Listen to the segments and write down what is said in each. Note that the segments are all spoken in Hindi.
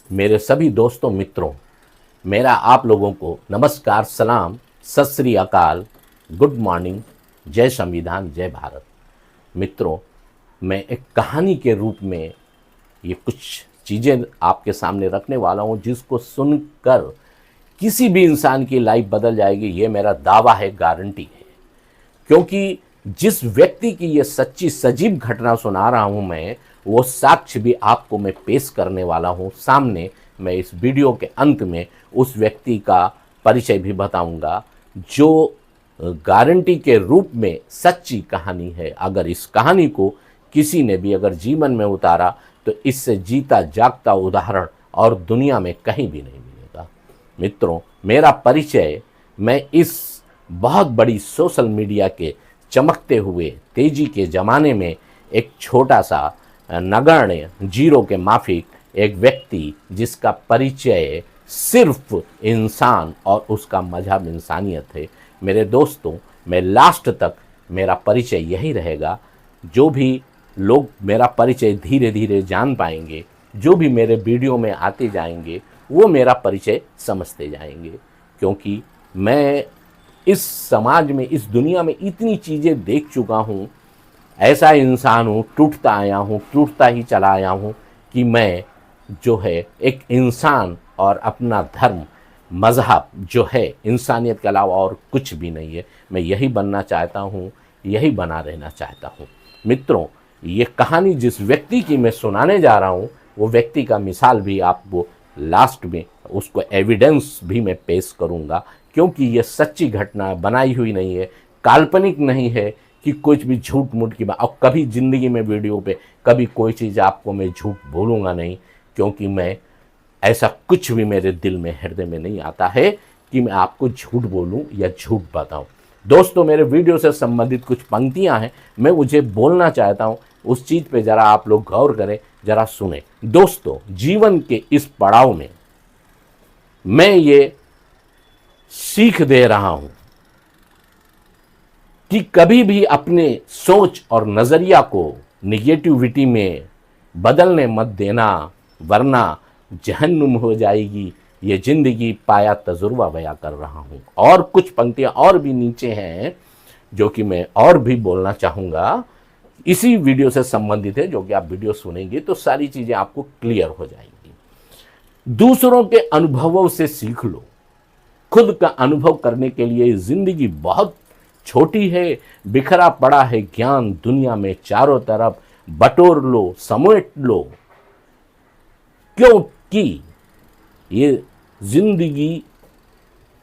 मेरे सभी दोस्तों मित्रों, मेरा आप लोगों को नमस्कार, सलाम, सत श्री अकाल, गुड मॉर्निंग, जय संविधान, जय भारत। मित्रों, मैं एक कहानी के रूप में ये कुछ चीज़ें आपके सामने रखने वाला हूँ जिसको सुनकर किसी भी इंसान की लाइफ बदल जाएगी। ये मेरा दावा है, गारंटी है। क्योंकि जिस व्यक्ति की ये सच्ची सजीव घटना सुना रहा हूं मैं, वो साक्ष्य भी आपको मैं पेश करने वाला हूं सामने। मैं इस वीडियो के अंत में उस व्यक्ति का परिचय भी बताऊंगा जो गारंटी के रूप में सच्ची कहानी है। अगर इस कहानी को किसी ने भी अगर जीवन में उतारा तो इससे जीता जागता उदाहरण और दुनिया में कहीं भी नहीं मिलेगा। मित्रों, मेरा परिचय, मैं इस बहुत बड़ी सोशल मीडिया के चमकते हुए तेजी के ज़माने में एक छोटा सा नगण्य जीरो के माफिक एक व्यक्ति जिसका परिचय सिर्फ इंसान और उसका मजहब इंसानियत है। मेरे दोस्तों, मैं लास्ट तक मेरा परिचय यही रहेगा। जो भी लोग मेरा परिचय धीरे धीरे जान पाएंगे, जो भी मेरे वीडियो में आते जाएंगे, वो मेरा परिचय समझते जाएंगे। क्योंकि मैं इस समाज में, इस दुनिया में इतनी चीज़ें देख चुका हूँ। ऐसा इंसान हूँ, टूटता आया हूँ, टूटता ही चला आया हूँ कि मैं जो है एक इंसान और अपना धर्म, मज़हब जो है इंसानियत के अलावा और कुछ भी नहीं है। मैं यही बनना चाहता हूँ, यही बना रहना चाहता हूँ। मित्रों, ये कहानी जिस व्यक्ति की मैं सुनाने जा रहा हूँ, वो व्यक्ति का मिसाल भी आपको लास्ट में उसको एविडेंस भी मैं पेश करूँगा। क्योंकि ये सच्ची घटना बनाई हुई नहीं है, काल्पनिक नहीं है कि कुछ भी झूठ मूठ की बात। और कभी ज़िंदगी में वीडियो पे कभी कोई चीज़ आपको मैं झूठ बोलूँगा नहीं, क्योंकि मैं ऐसा कुछ भी मेरे दिल में, हृदय में नहीं आता है कि मैं आपको झूठ बोलूँ या झूठ बताऊँ। दोस्तों, मेरे वीडियो से संबंधित कुछ पंक्तियाँ हैं, मैं मुझे बोलना चाहता हूँ, उस चीज़ पे ज़रा आप लोग गौर करें, ज़रा सुने। दोस्तों, जीवन के इस पड़ाव में मैं ये सीख दे रहा हूं कि कभी भी अपने सोच और नजरिया को निगेटिविटी में बदलने मत देना, वरना जहन्नुम हो जाएगी ये जिंदगी, पाया तजुर्बा बयां कर रहा हूं। और कुछ पंक्तियां और भी नीचे हैं जो कि मैं और भी बोलना चाहूंगा, इसी वीडियो से संबंधित है, जो कि आप वीडियो सुनेंगे तो सारी चीजें आपको क्लियर हो जाएंगी। दूसरों के अनुभवों से सीख लो, खुद का अनुभव करने के लिए जिंदगी बहुत छोटी है। बिखरा पड़ा है ज्ञान दुनिया में चारों तरफ, बटोर लो, समेट लो, क्योंकि ये जिंदगी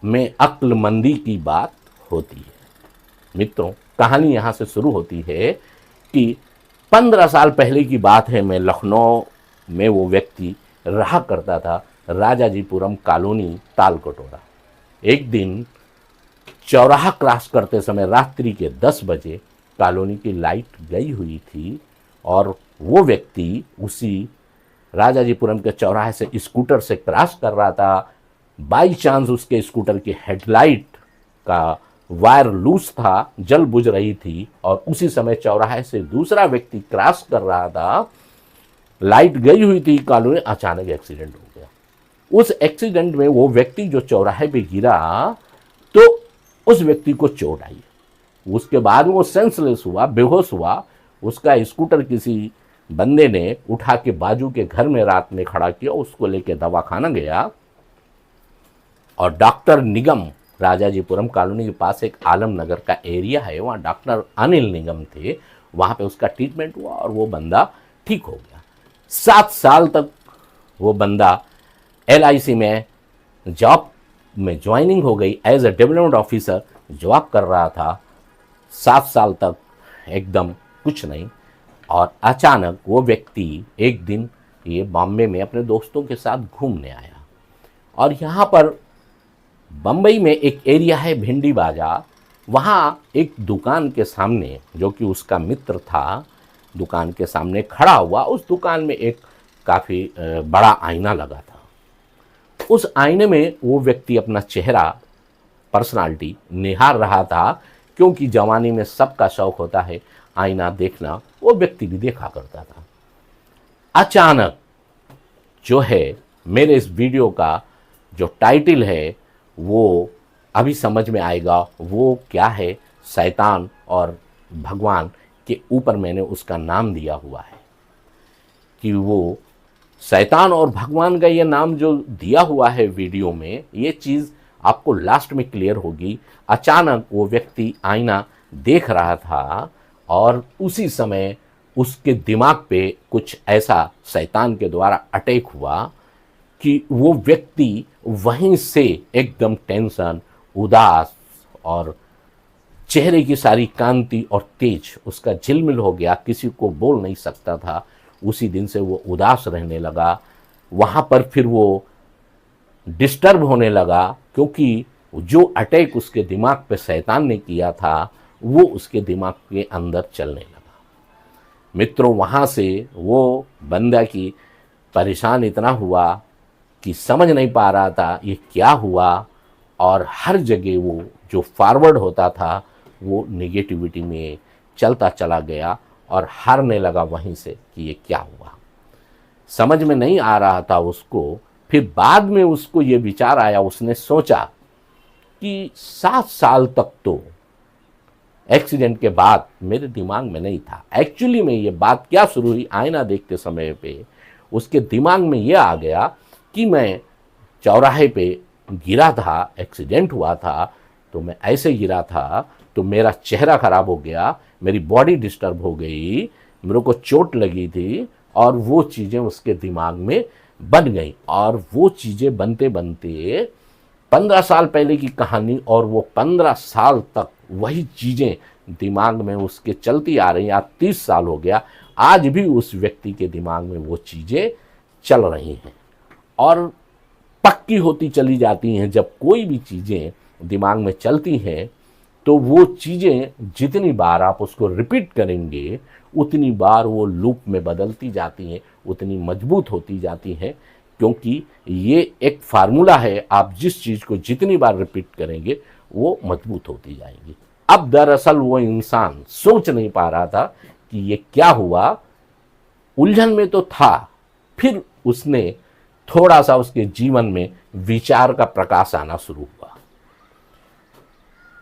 में अक्लमंदी की बात होती है। मित्रों, कहानी यहां से शुरू होती है कि 15 साल पहले की बात है। मैं लखनऊ में वो व्यक्ति रहा करता था, राजाजीपुरम कॉलोनी, तालकटोरा। एक दिन चौराहा क्रॉस करते समय रात्रि के 10 बजे कॉलोनी की लाइट गई हुई थी और वो व्यक्ति उसी राजाजीपुरम के चौराहे से स्कूटर से क्रॉस कर रहा था। बाई चांस उसके स्कूटर की हेडलाइट का वायर लूज था, जल बुझ रही थी, और उसी समय चौराहे से दूसरा व्यक्ति क्रॉस कर रहा था। लाइट गई हुई थी कॉलोनी, अचानक एक्सीडेंट हो गया। उस एक्सीडेंट में वो व्यक्ति जो चौराहे पे गिरा तो उस व्यक्ति को चोट आई। उसके बाद वो सेंसलेस हुआ, बेहोश हुआ। उसका स्कूटर किसी बंदे ने उठा के बाजू के घर में रात में खड़ा किया, उसको लेके दवाखाना गया और डॉक्टर निगम, राजाजीपुरम कॉलोनी के पास एक आलम नगर का एरिया है, वहाँ डॉक्टर अनिल निगम थे, वहाँ पे उसका ट्रीटमेंट हुआ और वो बंदा ठीक हो गया। 7 साल तक वो बंदा LIC में जॉब में ज्वाइनिंग हो गई, as a development officer job कर रहा था। 7 साल तक एकदम कुछ नहीं, और अचानक वो व्यक्ति एक दिन ये बॉम्बे में अपने दोस्तों के साथ घूमने आया। और यहाँ पर बम्बई में एक एरिया है भिंडी बाजार, वहाँ एक दुकान के सामने, जो कि उसका मित्र था, दुकान के सामने खड़ा हुआ। उस दुकान में एक काफ़ी बड़ा आईना लगा था। उस आईने में वो व्यक्ति अपना चेहरा, पर्सनालिटी निहार रहा था, क्योंकि जवानी में सबका शौक होता है आईना देखना, वो व्यक्ति भी देखा करता था। अचानक जो है मेरे इस वीडियो का जो टाइटल है वो अभी समझ में आएगा वो क्या है। शैतान और भगवान के ऊपर मैंने उसका नाम दिया हुआ है कि वो शैतान और भगवान का ये नाम जो दिया हुआ है वीडियो में, ये चीज़ आपको लास्ट में क्लियर होगी। अचानक वो व्यक्ति आईना देख रहा था और उसी समय उसके दिमाग पे कुछ ऐसा शैतान के द्वारा अटैक हुआ कि वो व्यक्ति वहीं से एकदम टेंशन, उदास और चेहरे की सारी कांति और तेज उसका झिलमिल हो गया, किसी को बोल नहीं सकता था। उसी दिन से वो उदास रहने लगा। वहाँ पर फिर वो डिस्टर्ब होने लगा क्योंकि जो अटैक उसके दिमाग पे शैतान ने किया था वो उसके दिमाग के अंदर चलने लगा। मित्रों, वहाँ से वो बंदा की परेशान इतना हुआ कि समझ नहीं पा रहा था ये क्या हुआ, और हर जगह वो जो फॉरवर्ड होता था वो नेगेटिविटी में चलता चला गया और हारने लगा वहीं से कि ये क्या हुआ। समझ में नहीं आ रहा था उसको। फिर बाद में उसको ये विचार आया, उसने सोचा कि 7 साल तक तो एक्सीडेंट के बाद मेरे दिमाग में नहीं था। एक्चुअली में ये बात क्या शुरू हुई, आईना देखते समय पे उसके दिमाग में ये आ गया कि मैं चौराहे पे गिरा था, एक्सीडेंट हुआ था, तो मैं ऐसे गिरा था तो मेरा चेहरा खराब हो गया, मेरी बॉडी डिस्टर्ब हो गई, मेरे को चोट लगी थी और वो चीज़ें उसके दिमाग में बन गई। और वो चीज़ें बनते बनते 15 साल पहले की कहानी, और वो 15 साल तक वही चीज़ें दिमाग में उसके चलती आ रही। आज 30 साल हो गया, आज भी उस व्यक्ति के दिमाग में वो चीज़ें चल रही हैं और पक्की होती चली जाती हैं। जब कोई भी चीज़ें दिमाग में चलती हैं तो वो चीज़ें जितनी बार आप उसको रिपीट करेंगे उतनी बार वो लूप में बदलती जाती हैं, उतनी मजबूत होती जाती हैं, क्योंकि ये एक फार्मूला है। आप जिस चीज़ को जितनी बार रिपीट करेंगे वो मजबूत होती जाएगी। अब दरअसल वो इंसान सोच नहीं पा रहा था कि ये क्या हुआ, उलझन में तो था। फिर उसने थोड़ा सा उसके जीवन में विचार का प्रकाश आना शुरू हुआ।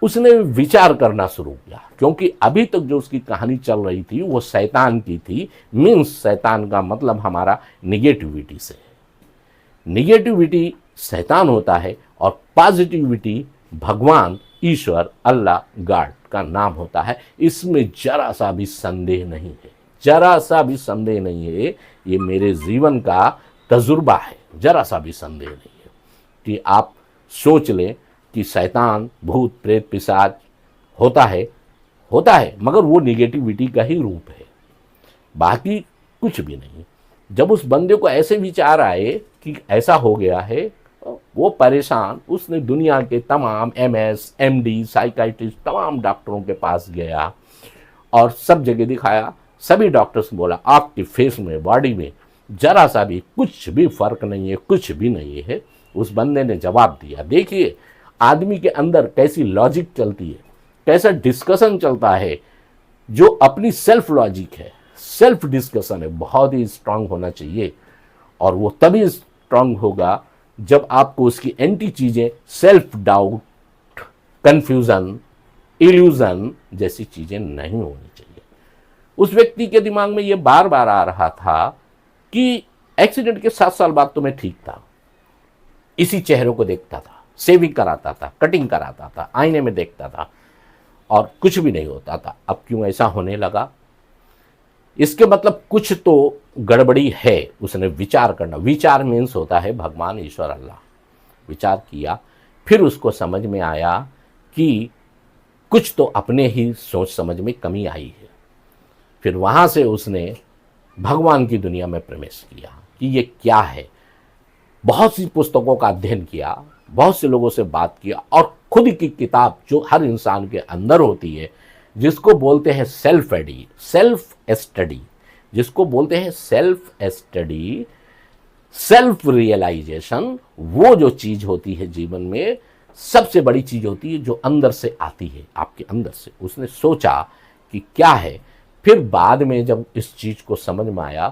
उसने विचार करना शुरू किया, क्योंकि अभी तक जो उसकी कहानी चल रही थी वो शैतान की थी। मीन्स शैतान का मतलब हमारा निगेटिविटी से है। निगेटिविटी शैतान होता है और पॉजिटिविटी भगवान, ईश्वर, अल्लाह, गॉड का नाम होता है। इसमें जरा सा भी संदेह नहीं है, जरा सा भी संदेह नहीं है। ये मेरे जीवन का तजुर्बा है, जरा सा भी संदेह नहीं है कि आप सोच लें कि शैतान, भूत, प्रेत, पिशाच होता है, मगर वो निगेटिविटी का ही रूप है, बाकी कुछ भी नहीं। जब उस बंदे को ऐसे विचार आए कि ऐसा हो गया है, वो परेशान, उसने दुनिया के तमाम MS, MD, साइकाइट्रिस्ट, तमाम डॉक्टरों के पास गया और सब जगह दिखाया। सभी डॉक्टर्स बोला आपके फेस में, बॉडी में जरा सा भी कुछ भी फर्क नहीं है, कुछ भी नहीं है। उस बंदे ने जवाब दिया, देखिए आदमी के अंदर कैसी लॉजिक चलती है, कैसा डिस्कशन चलता है, जो अपनी सेल्फ लॉजिक है, सेल्फ डिस्कशन है, बहुत ही स्ट्रांग होना चाहिए। और वो तभी स्ट्रांग होगा जब आपको उसकी एंटी चीज़ें, सेल्फ डाउट, कंफ्यूजन, इल्यूजन जैसी चीज़ें नहीं होनी चाहिए। उस व्यक्ति के दिमाग में ये बार बार आ रहा था कि एक्सीडेंट के 7 साल बाद तो मैं ठीक था, इसी चेहरे को देखता था, शेविंग कराता था, कटिंग कराता था, आईने में देखता था और कुछ भी नहीं होता था। अब क्यों ऐसा होने लगा? इसके मतलब कुछ तो गड़बड़ी है। उसने विचार करना, विचार मीन्स होता है भगवान, ईश्वर, अल्लाह। विचार किया, फिर उसको समझ में आया कि कुछ तो अपने ही सोच समझ में कमी आई है। फिर वहाँ से उसने भगवान की दुनिया में प्रवेश किया कि ये क्या है। बहुत सी पुस्तकों का अध्ययन किया, बहुत से लोगों से बात किया और खुद की किताब जो हर इंसान के अंदर होती है, जिसको बोलते हैं सेल्फ स्टडी, जिसको बोलते हैं सेल्फ स्टडी, सेल्फ रियलाइजेशन, वो जो चीज़ होती है जीवन में सबसे बड़ी चीज़ होती है जो अंदर से आती है, आपके अंदर से। उसने सोचा कि क्या है। फिर बाद में जब इस चीज़ को समझ में आया,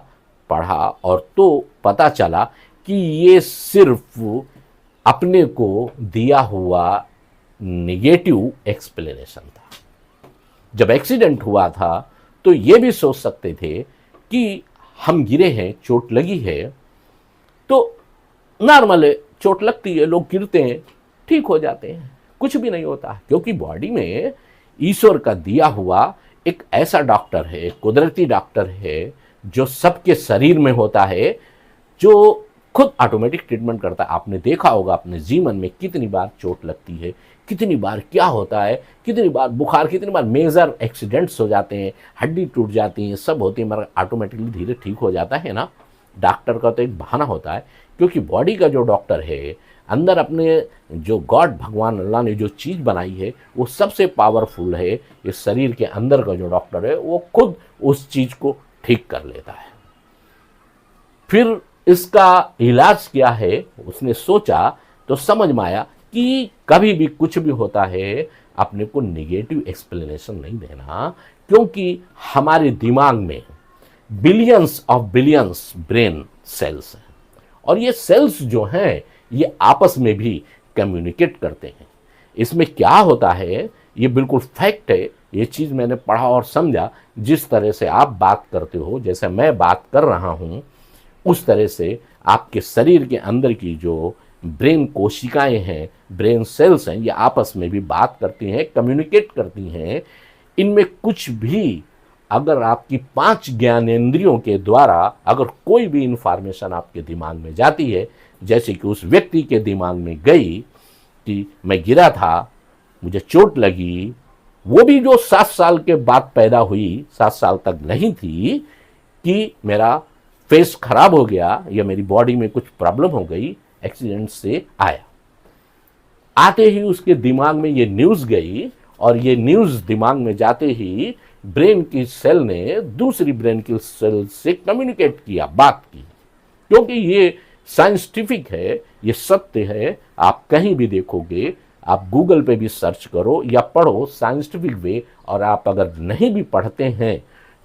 पढ़ा और तो पता चला कि ये सिर्फ अपने को दिया हुआ नेगेटिव एक्सप्लेनेशन था। जब एक्सीडेंट हुआ था तो ये भी सोच सकते थे कि हम गिरे हैं, चोट लगी है, तो नॉर्मल है, चोट लगती है, लोग गिरते हैं, ठीक हो जाते हैं, कुछ भी नहीं होता। क्योंकि बॉडी में ईश्वर का दिया हुआ एक ऐसा डॉक्टर है, कुदरती डॉक्टर है, जो सबके शरीर में होता है, जो खुद ऑटोमेटिक ट्रीटमेंट करता है। आपने देखा होगा अपने जीवन में कितनी बार चोट लगती है, कितनी बार क्या होता है, कितनी बार बुखार, कितनी बार मेजर एक्सीडेंट्स हो जाते हैं, हड्डी टूट जाती है, सब होती है, मगर ऑटोमेटिकली धीरे ठीक हो जाता है ना। डॉक्टर का तो एक बहाना होता है, क्योंकि बॉडी का जो डॉक्टर है, अंदर अपने जो गॉड भगवान अल्लाह ने जो चीज़ बनाई है वो सबसे पावरफुल है। इस शरीर के अंदर का जो डॉक्टर है वो खुद उस चीज़ को ठीक कर लेता है। फिर इसका इलाज क्या है, उसने सोचा तो समझ में आया कि कभी भी कुछ भी होता है अपने को नेगेटिव एक्सप्लेनेशन नहीं देना, क्योंकि हमारे दिमाग में billions of billions brain cells हैं, और ये सेल्स जो हैं ये आपस में भी कम्युनिकेट करते हैं। इसमें क्या होता है, ये बिल्कुल फैक्ट है, ये चीज़ मैंने पढ़ा और समझा। जिस तरह से आप बात करते हो, जैसे मैं बात कर रहा हूँ, उस तरह से आपके शरीर के अंदर की जो ब्रेन कोशिकाएं हैं, ब्रेन सेल्स हैं, ये आपस में भी बात करती हैं, कम्युनिकेट करती हैं। इनमें कुछ भी अगर आपकी 5 ज्ञानेंद्रियों के द्वारा अगर कोई भी इंफॉर्मेशन आपके दिमाग में जाती है, जैसे कि उस व्यक्ति के दिमाग में गई कि मैं गिरा था, मुझे चोट लगी, वो भी जो 7 साल के बाद पैदा हुई, 7 साल तक नहीं थी, कि मेरा फेस खराब हो गया या मेरी बॉडी में कुछ प्रॉब्लम हो गई, एक्सीडेंट से आया। आते ही उसके दिमाग में ये न्यूज़ गई, और ये न्यूज़ दिमाग में जाते ही ब्रेन की सेल ने दूसरी ब्रेन की सेल से कम्युनिकेट किया, बात की। क्योंकि ये साइंटिफिक है, ये सत्य है। आप कहीं भी देखोगे, आप गूगल पे भी सर्च करो या पढ़ो साइंटिफिक वे, और आप अगर नहीं भी पढ़ते हैं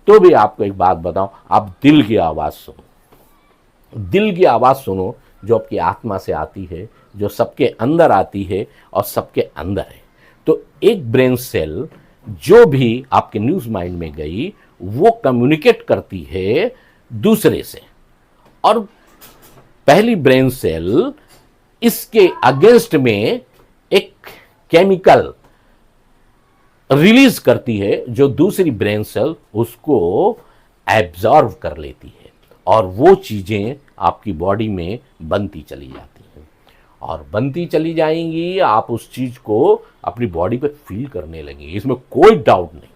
तो भी आपको एक बात बताऊं, आप दिल की आवाज़ सुनो। दिल की आवाज़ सुनो जो आपकी आत्मा से आती है, जो सबके अंदर आती है और सबके अंदर है। तो एक ब्रेन सेल जो भी आपके न्यूज़ माइंड में गई, वो कम्युनिकेट करती है दूसरे से, और पहली ब्रेन सेल इसके अगेंस्ट में एक केमिकल रिलीज करती है, जो दूसरी ब्रेन सेल उसको एब्जॉर्व कर लेती है, और वो चीज़ें आपकी बॉडी में बनती चली जाती हैं, और बनती चली जाएंगी। आप उस चीज़ को अपनी बॉडी पे फील करने लगेंगे, इसमें कोई डाउट नहीं।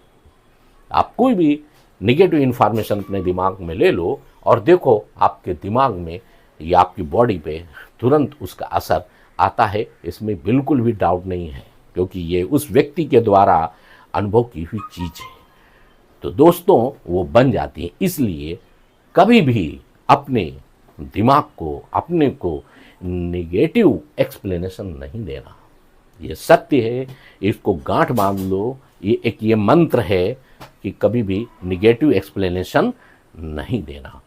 आप कोई भी नेगेटिव इंफॉर्मेशन अपने दिमाग में ले लो और देखो आपके दिमाग में या आपकी बॉडी पे तुरंत उसका असर आता है, इसमें बिल्कुल भी डाउट नहीं है, क्योंकि ये उस व्यक्ति के द्वारा अनुभव की हुई चीज़ है। तो दोस्तों, वो बन जाती है। इसलिए कभी भी अपने दिमाग को, अपने को नेगेटिव एक्सप्लेनेशन नहीं देना। ये सत्य है, इसको गांठ बांध लो। ये एक ये मंत्र है कि कभी भी नेगेटिव एक्सप्लेनेशन नहीं देना,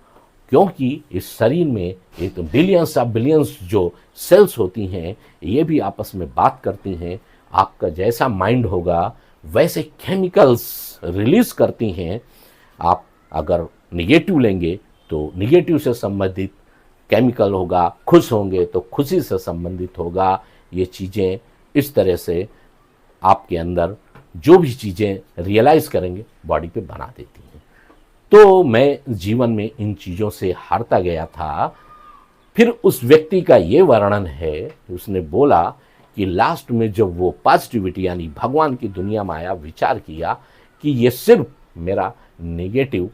क्योंकि इस शरीर में एक बिलियंस ऑफ बिलियंस जो सेल्स होती हैं, ये भी आपस में बात करती हैं। आपका जैसा माइंड होगा वैसे केमिकल्स रिलीज करती हैं। आप अगर निगेटिव लेंगे तो निगेटिव से संबंधित केमिकल होगा, खुश होंगे तो खुशी से संबंधित होगा। ये चीज़ें इस तरह से आपके अंदर जो भी चीज़ें रियलाइज़ करेंगे बॉडी पे बना देती हैं। तो मैं जीवन में इन चीज़ों से हारता गया था। फिर उस व्यक्ति का ये वर्णन है, उसने बोला कि लास्ट में जब वो पॉजिटिविटी यानी भगवान की दुनिया में आया, विचार किया कि ये सिर्फ मेरा नेगेटिव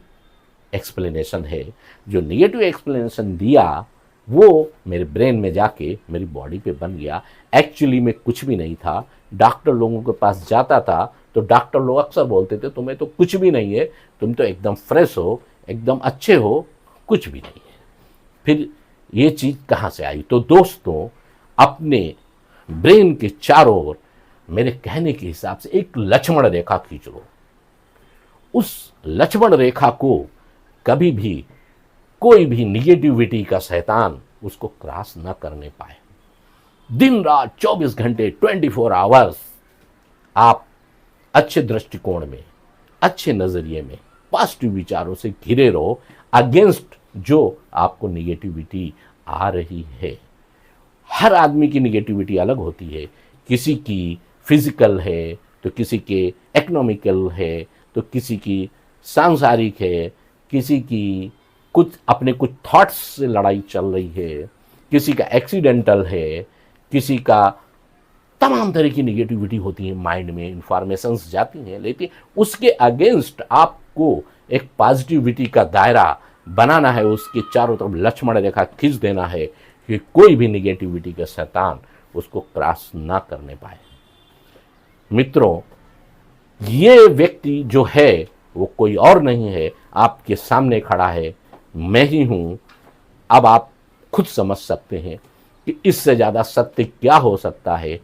एक्सप्लेनेशन है। जो नेगेटिव एक्सप्लेनेशन दिया वो मेरे ब्रेन में जाके मेरी बॉडी पे बन गया। एक्चुअली में कुछ भी नहीं था। डॉक्टर लोगों के पास जाता था तो डॉक्टर लोग अक्सर बोलते थे तुम्हें तो कुछ भी नहीं है, तुम तो एकदम फ्रेश हो, एकदम अच्छे हो, कुछ भी नहीं है। फिर ये चीज़ कहाँ से आई? तो दोस्तों, अपने ब्रेन के चारों ओर मेरे कहने के हिसाब से एक लक्ष्मण रेखा खींच लो। उस लक्ष्मण रेखा को कभी भी कोई भी निगेटिविटी का शैतान उसको क्रॉस न करने पाए। दिन रात 24 घंटे 24 आवर्स आप अच्छे दृष्टिकोण में, अच्छे नजरिए में, पॉजिटिव विचारों से घिरे रहो अगेंस्ट जो आपको निगेटिविटी आ रही है। हर आदमी की निगेटिविटी अलग होती है, किसी की फिजिकल है तो किसी के इकोनॉमिकल है तो किसी की सांसारिक है, किसी की कुछ अपने कुछ थॉट्स से लड़ाई चल रही है, किसी का एक्सीडेंटल है, किसी का तमाम तरह की निगेटिविटी होती है, माइंड में इंफॉर्मेशंस जाती हैं, लेकिन उसके अगेंस्ट आपको एक पॉजिटिविटी का दायरा बनाना है, उसके चारों तरफ लक्ष्मण रेखा खींच देना है कि कोई भी निगेटिविटी का शैतान उसको क्रॉस ना करने पाए। मित्रों, ये व्यक्ति जो है वो कोई और नहीं है, आपके सामने खड़ा है, मैं ही हूं। अब आप खुद समझ सकते हैं कि इससे ज़्यादा सत्य क्या हो सकता है।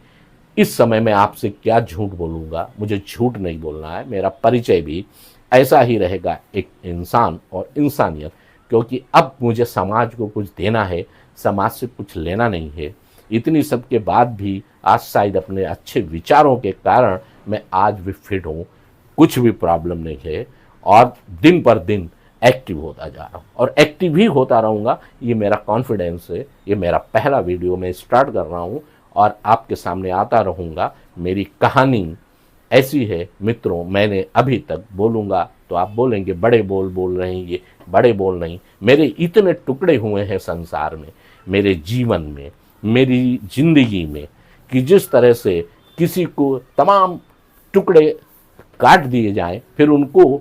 इस समय मैं आपसे क्या झूठ बोलूँगा, मुझे झूठ नहीं बोलना है। मेरा परिचय भी ऐसा ही रहेगा, एक इंसान और इंसानियत, क्योंकि अब मुझे समाज को कुछ देना है, समाज से कुछ लेना नहीं है। इतनी सब के बाद भी आज शायद अपने अच्छे विचारों के कारण मैं आज भी फिट हूँ, कुछ भी प्रॉब्लम नहीं है और दिन पर दिन एक्टिव होता जा रहा हूँ और एक्टिव ही होता रहूँगा। ये मेरा कॉन्फिडेंस है। ये मेरा पहला वीडियो मैं स्टार्ट कर रहा हूँ और आपके सामने आता रहूँगा। मेरी कहानी ऐसी है मित्रों, मैंने अभी तक बोलूँगा तो आप बोलेंगे बड़े बोल बोल रहे हैं, ये बड़े बोल नहीं। मेरे इतने टुकड़े हुए हैं संसार में, मेरे जीवन में, मेरी जिंदगी में, कि जिस तरह से किसी को तमाम टुकड़े काट दिए जाएं, फिर उनको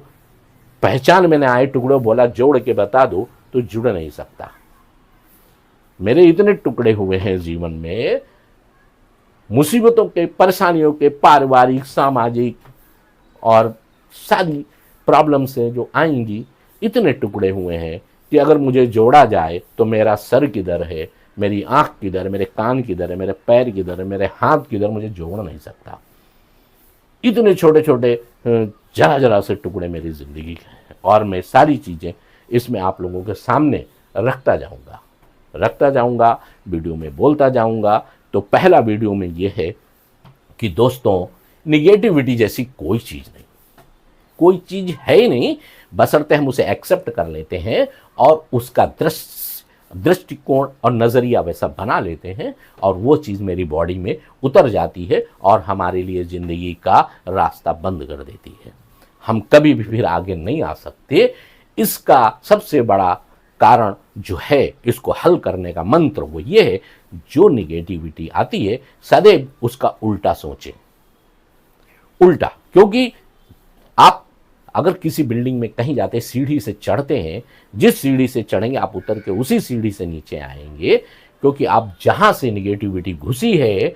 पहचान में न आए, टुकड़ों बोला जोड़ के बता दो तो जुड़ नहीं सकता। मेरे इतने टुकड़े हुए हैं जीवन में, मुसीबतों के, परेशानियों के, पारिवारिक, सामाजिक और सारी प्रॉब्लम से जो आएंगी, इतने टुकड़े हुए हैं कि अगर मुझे जोड़ा जाए तो मेरा सर किधर है, मेरी आंख किधर है, मेरे कान किधर है, मेरे पैर किधर है, मेरे हाथ किधर, मुझे जोड़ नहीं सकता। इतने छोटे छोटे जरा जरा से टुकड़े मेरी जिंदगी के हैं और मैं सारी चीज़ें इसमें आप लोगों के सामने रखता जाऊंगा, वीडियो में बोलता जाऊंगा। तो पहला वीडियो में ये है कि दोस्तों, निगेटिविटी जैसी कोई चीज़ नहीं, कोई चीज़ है ही नहीं, बशर्ते हम उसे एक्सेप्ट कर लेते हैं और उसका दृष्टिकोण और नज़रिया वैसा बना लेते हैं और वो चीज़ मेरी बॉडी में उतर जाती है और हमारे लिए ज़िंदगी का रास्ता बंद कर देती है। हम कभी भी फिर आगे नहीं आ सकते। इसका सबसे बड़ा कारण जो है, इसको हल करने का मंत्र वो ये है, जो निगेटिविटी आती है सदैव उसका उल्टा सोचें। उल्टा, क्योंकि आप अगर किसी बिल्डिंग में कहीं जाते सीढ़ी से चढ़ते हैं, जिस सीढ़ी से चढ़ेंगे आप उतर के उसी सीढ़ी से नीचे आएंगे, क्योंकि आप जहां से निगेटिविटी घुसी है,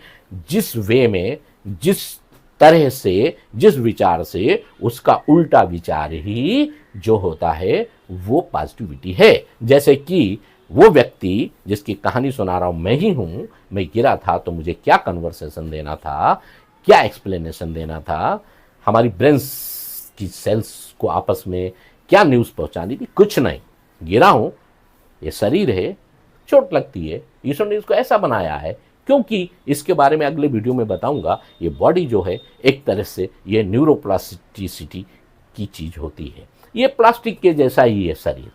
जिस वे में, जिस तरह से, जिस विचार से, उसका उल्टा विचार ही जो होता है वो पॉजिटिविटी है। जैसे कि वो व्यक्ति जिसकी कहानी सुना रहा हूं मैं ही हूं, मैं गिरा था तो मुझे क्या कन्वर्सेशन देना था, क्या एक्सप्लेनेशन देना था, हमारी ब्रेन्स की सेल्स को आपस में क्या न्यूज़ पहुंचानी थी, कुछ नहीं। गिरा हूं, ये शरीर है, चोट लगती है, ईश्वर ने इसको ऐसा बनाया है, क्योंकि इसके बारे में अगले वीडियो में बताऊंगा। ये बॉडी जो है एक तरह से ये न्यूरोप्लास्टिसिटी की चीज़ होती है, ये प्लास्टिक के जैसा ही है शरीर।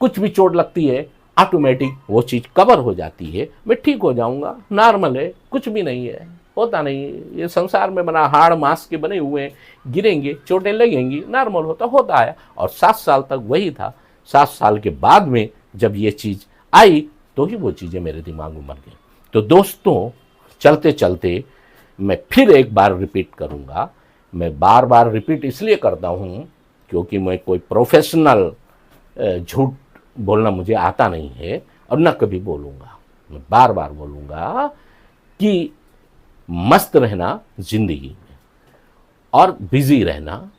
कुछ भी चोट लगती है ऑटोमेटिक वो चीज़ कवर हो जाती है, मैं ठीक हो जाऊंगा, नॉर्मल है, कुछ भी नहीं है, होता नहीं। ये संसार में बना हाड़ मांस के बने हुए हैं, गिरेंगे, चोटें लगेंगी, नॉर्मल होता है। और 7 साल तक वही था। 7 साल के बाद में जब ये चीज़ आई तो ही वो चीज़ें मेरे दिमाग में मर गई। तो दोस्तों, चलते चलते मैं फिर एक बार रिपीट करूँगा। मैं बार बार रिपीट इसलिए करता हूँ क्योंकि मैं कोई प्रोफेशनल झूठ बोलना मुझे आता नहीं है और न कभी बोलूँगा। मैं बार बार बोलूँगा कि मस्त रहना जिंदगी में और बिजी रहना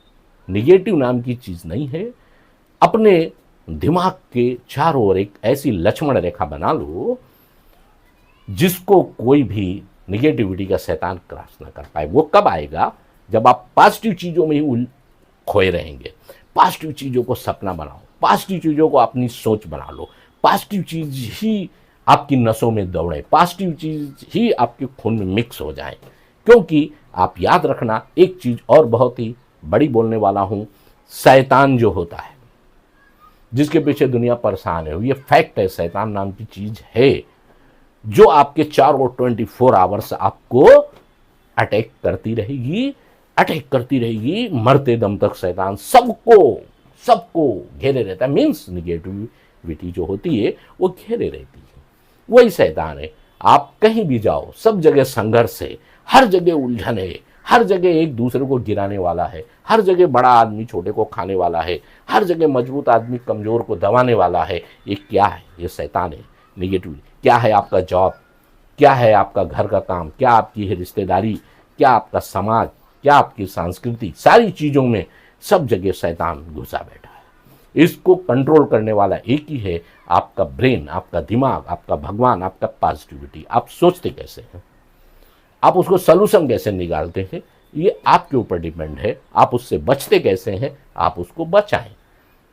निगेटिव नाम की चीज़ नहीं है। अपने दिमाग के चारों ओर एक ऐसी लक्ष्मण रेखा बना लो जिसको कोई भी निगेटिविटी का शैतान क्रॉस ना कर पाए। वो कब आएगा? जब आप पॉजिटिव चीज़ों में ही खोए रहेंगे। पॉजिटिव चीज़ों को सपना बनाओ, पॉजिटिव चीज़ों को अपनी सोच बना लो, पॉजिटिव चीज ही आपकी नसों में दौड़े, पॉजिटिव चीज ही आपके खून में मिक्स हो जाए। क्योंकि आप याद रखना, एक चीज और बहुत ही बड़ी बोलने वाला हूं, शैतान जो होता है, जिसके पीछे दुनिया परेशान है, ये फैक्ट है, शैतान नाम की चीज है जो आपके 24 आवर्स आपको अटैक करती रहेगी, अटैक करती रहेगी, मरते दम तक शैतान सबको घेरे रहता है। मीन्स निगेटिविटी जो होती है वो घेरे रहती है, वही शैतान है। आप कहीं भी जाओ, सब जगह संघर्ष है, हर जगह उलझन है, हर जगह एक दूसरे को गिराने वाला है, हर जगह बड़ा आदमी छोटे को खाने वाला है, हर जगह मजबूत आदमी कमजोर को दबाने वाला है। ये क्या है? ये शैतान है, निगेटिव। क्या है आपका जॉब, क्या है आपका घर का काम, क्या आपकी है रिश्तेदारी, क्या आपका समाज, क्या आपकी संस्कृति, सारी चीज़ों में सब जगह शैतान घुसा बैठा है। इसको कंट्रोल करने वाला एक ही है, आपका ब्रेन, आपका दिमाग, आपका भगवान, आपका पॉजिटिविटी। आप सोचते कैसे हैं, आप उसको सलूशन कैसे निकालते हैं, ये आपके ऊपर डिपेंड है। आप उससे बचते कैसे हैं, आप उसको बचाएं।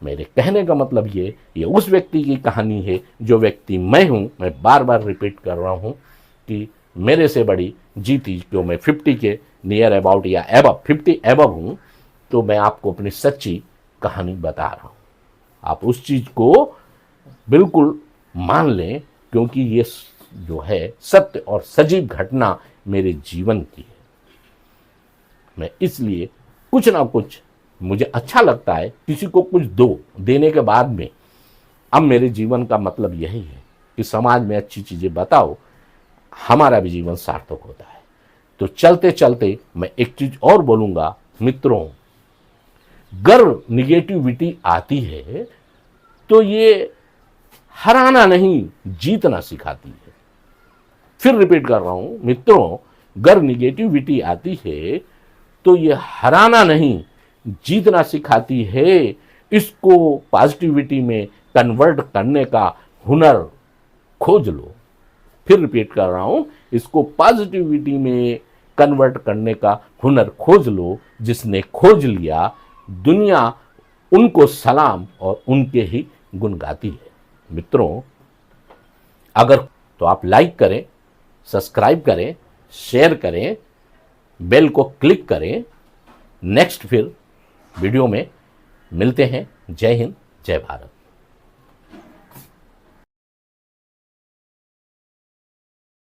मेरे कहने का मतलब ये उस व्यक्ति की कहानी है जो व्यक्ति मैं हूं। मैं बार बार रिपीट कर रहा हूं कि मेरे से बड़ी जीती, जो मैं 50 के नियर अबाउट या एबव 50 एबव हूं, तो मैं आपको अपनी सच्ची कहानी बता रहा हूं। आप उस चीज को बिल्कुल मान लें, क्योंकि ये जो है सत्य और सजीव घटना मेरे जीवन की है। मैं इसलिए कुछ ना कुछ, मुझे अच्छा लगता है किसी को कुछ देने के बाद में, अब मेरे जीवन का मतलब यही है कि समाज में अच्छी चीजें बताओ, हमारा भी जीवन सार्थक होता है। तो चलते चलते मैं एक चीज और बोलूंगा मित्रों, अगर निगेटिविटी आती है तो ये हराना नहीं, जीतना सिखाती है। फिर रिपीट कर रहा हूं मित्रों, अगर निगेटिविटी आती है तो ये हराना नहीं, जीतना सिखाती है। इसको पॉजिटिविटी में कन्वर्ट करने का हुनर खोज लो। फिर रिपीट कर रहा हूं, इसको पॉजिटिविटी में कन्वर्ट करने का हुनर खोज लो। जिसने खोज लिया, दुनिया उनको सलाम और उनके ही गुण गाती है। मित्रों, अगर तो आप लाइक करें, सब्सक्राइब करें, शेयर करें, बेल को क्लिक करें। नेक्स्ट फिर वीडियो में मिलते हैं। जय हिंद, जय भारत।